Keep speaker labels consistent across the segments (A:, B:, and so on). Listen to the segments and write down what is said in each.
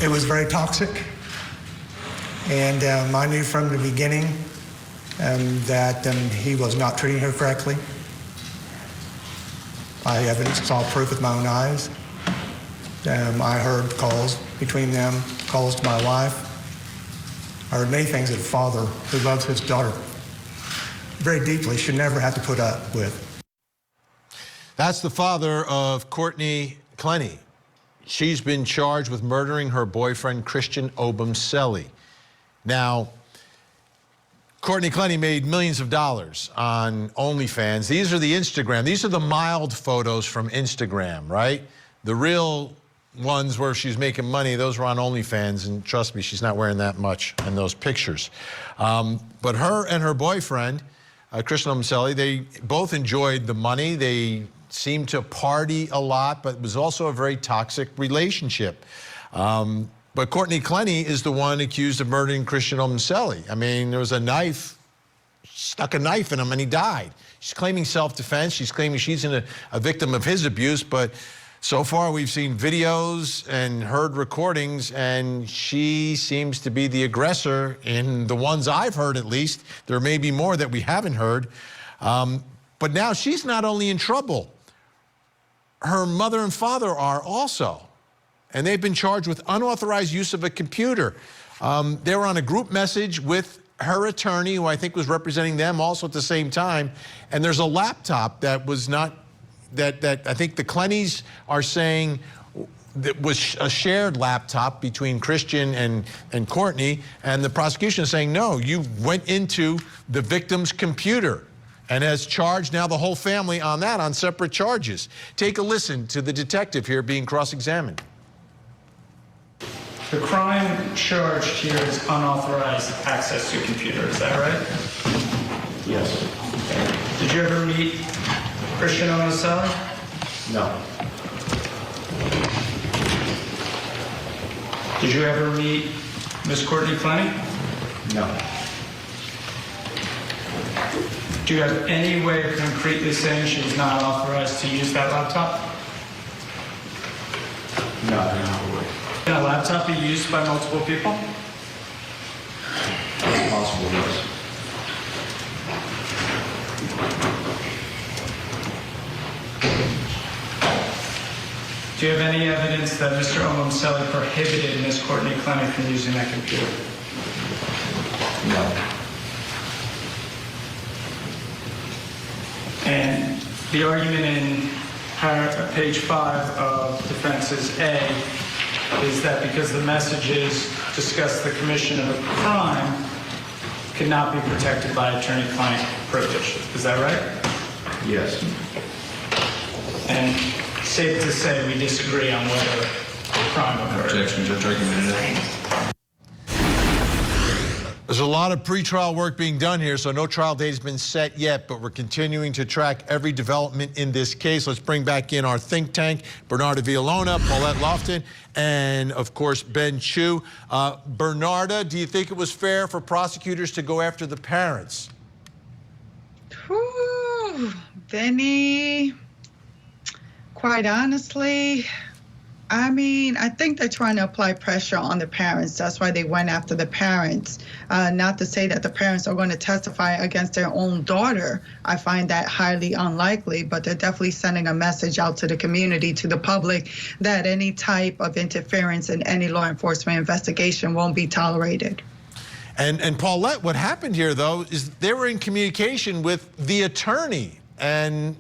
A: It was very toxic, and I knew from the beginning that he was not treating her correctly. I saw proof with my own eyes. I heard calls between them, calls to my wife. I heard many things that a father who loves his daughter very deeply should never have to put up with.
B: That's the father of Courtney Clenney. She's been charged with murdering her boyfriend, Christian Obumseli. Now, Courtney Clenney made millions of dollars on OnlyFans. These are the mild photos from Instagram, right? The real ones where she's making money, those were on OnlyFans, and trust me, she's not wearing that much in those pictures. But her and her boyfriend, Christian Obumseli, they both enjoyed the money. They seemed to party a lot, but it was also a very toxic relationship. But Courtney Clenney is the one accused of murdering Christian Obumseli. I mean, there was a knife, stuck a knife in him and he died. She's claiming self-defense. She's claiming she's a victim of his abuse, but so far we've seen videos and heard recordings, and she seems to be the aggressor in the ones I've heard, at least. There may be more that we haven't heard. But now she's not only in trouble, her mother and father are also. And they've been charged with unauthorized use of a computer. They were on a group message with her attorney, who I think was representing them also at the same time. And there's a laptop that was not, that I think the Clenneys are saying that was a shared laptop between Christian and Courtney. And the prosecution is saying, no, you went into the victim's computer, and has charged now the whole family on that on separate charges. Take a listen to the detective here being cross-examined.
C: The crime charged here is unauthorized access to a computer, is that right?
D: Yes.
C: Did you ever meet Christian Obumseli?
D: No.
C: Did you ever meet Miss Courtney Clenney?
D: No.
C: Do you have any way of concretely saying she's not authorized to use that laptop?
D: No.
C: Can a laptop be used by multiple people?
D: It's possible, yes.
C: Do you have any evidence that Mr. Obumseli prohibited Miss Courtney Clenney from using that computer?
D: No.
C: And the argument in page 5 of defense's A is that because the messages discuss the commission of a crime cannot be protected by attorney-client privilege. Is that right?
D: Yes.
C: And safe to say we disagree on whether the crime occurred.
D: Objection, Judge, argument.
B: There's a lot of pretrial work being done here, so no trial date has been set yet, but we're continuing to track every development in this case. Let's bring back in our think tank, Bernarda Villalona, Paulette Lofton, and of course, Ben Chu. Bernarda, do you think it was fair for prosecutors to go after the parents?
E: Whew, Benny, quite honestly, I mean, I think they're trying to apply pressure on the parents. That's why they went after the parents. Not to say that the parents are going to testify against their own daughter. I find that highly unlikely, but they're definitely sending a message out to the community, to the public, that any type of interference in any law enforcement investigation won't be tolerated.
B: And Paulette, what happened here, though, is they were in communication with the attorney and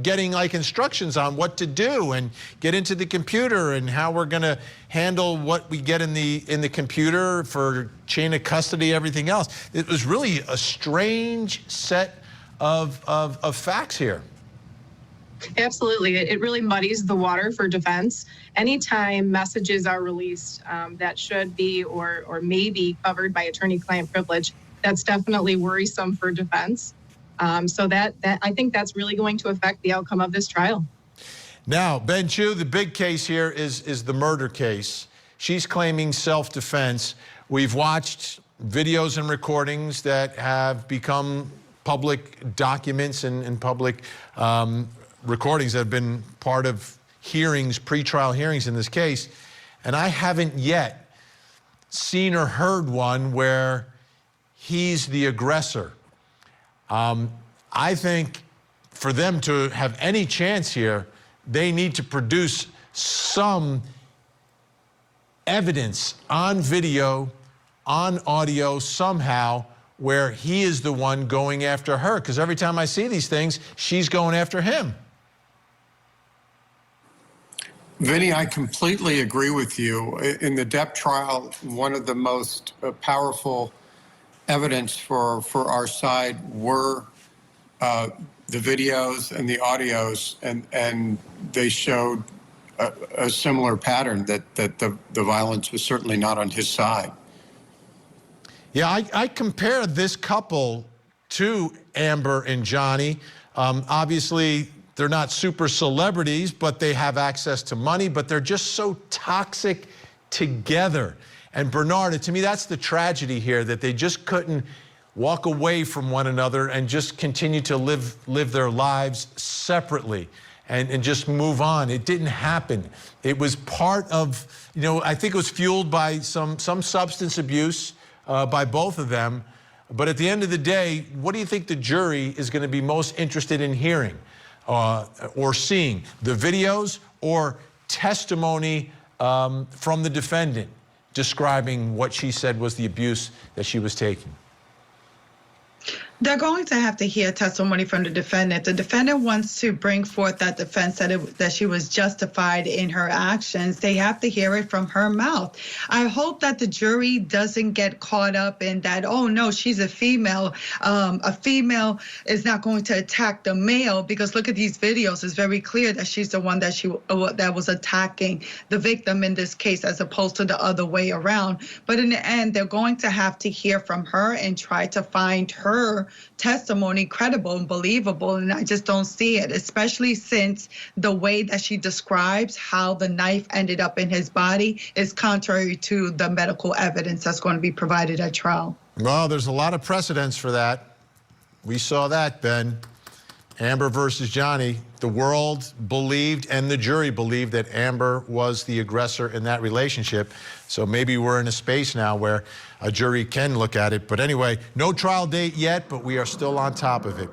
B: getting like instructions on what to do and get into the computer and how we're going to handle what we get in the computer for chain of custody, everything else. It was really a strange set of facts here.
F: Absolutely. It really muddies the water for defense. Anytime messages are released that should be or may be covered by attorney-client privilege, that's definitely worrisome for defense. So that I think that's really going to affect the outcome of this trial.
B: Now, Ben Chu, the big case here is the murder case. She's claiming self-defense. We've watched videos and recordings that have become public documents and public recordings that have been part of hearings, pretrial hearings in this case. And I haven't yet seen or heard one where he's the aggressor. I think for them to have any chance here, they need to produce some evidence on video, on audio, somehow, where he is the one going after her. Because every time I see these things, she's going after him.
G: Vinny, I completely agree with you. In the Depp trial, one of the most powerful evidence for our side were the videos and the audios, and they showed a similar pattern that the violence was certainly not on his side.
B: Yeah, I compare this couple to Amber and Johnny. Obviously, they're not super celebrities, but they have access to money, but they're just so toxic together. And Bernard, to me, that's the tragedy here, that they just couldn't walk away from one another and just continue to live their lives separately and just move on. It didn't happen. It was part of, I think it was fueled by some substance abuse by both of them. But at the end of the day, what do you think the jury is going to be most interested in hearing or seeing? The videos or testimony from the defendant describing what she said was the abuse that she was taking?
E: They're going to have to hear testimony from the defendant. The defendant wants to bring forth that defense that she was justified in her actions. They have to hear it from her mouth. I hope that the jury doesn't get caught up in that, oh, no, she's a female. A female is not going to attack the male, because look at these videos. It's very clear that she's the one that was attacking the victim in this case, as opposed to the other way around. But in the end, they're going to have to hear from her and try to find her testimony credible and believable, and I just don't see it, especially since the way that she describes how the knife ended up in his body is contrary to the medical evidence that's going to be provided at trial.
B: Well, there's a lot of precedents for that. We saw that, Ben. Amber versus Johnny. The world believed and the jury believed that Amber was the aggressor in that relationship. So maybe we're in a space now where a jury can look at it. But anyway, no trial date yet, but we are still on top of it.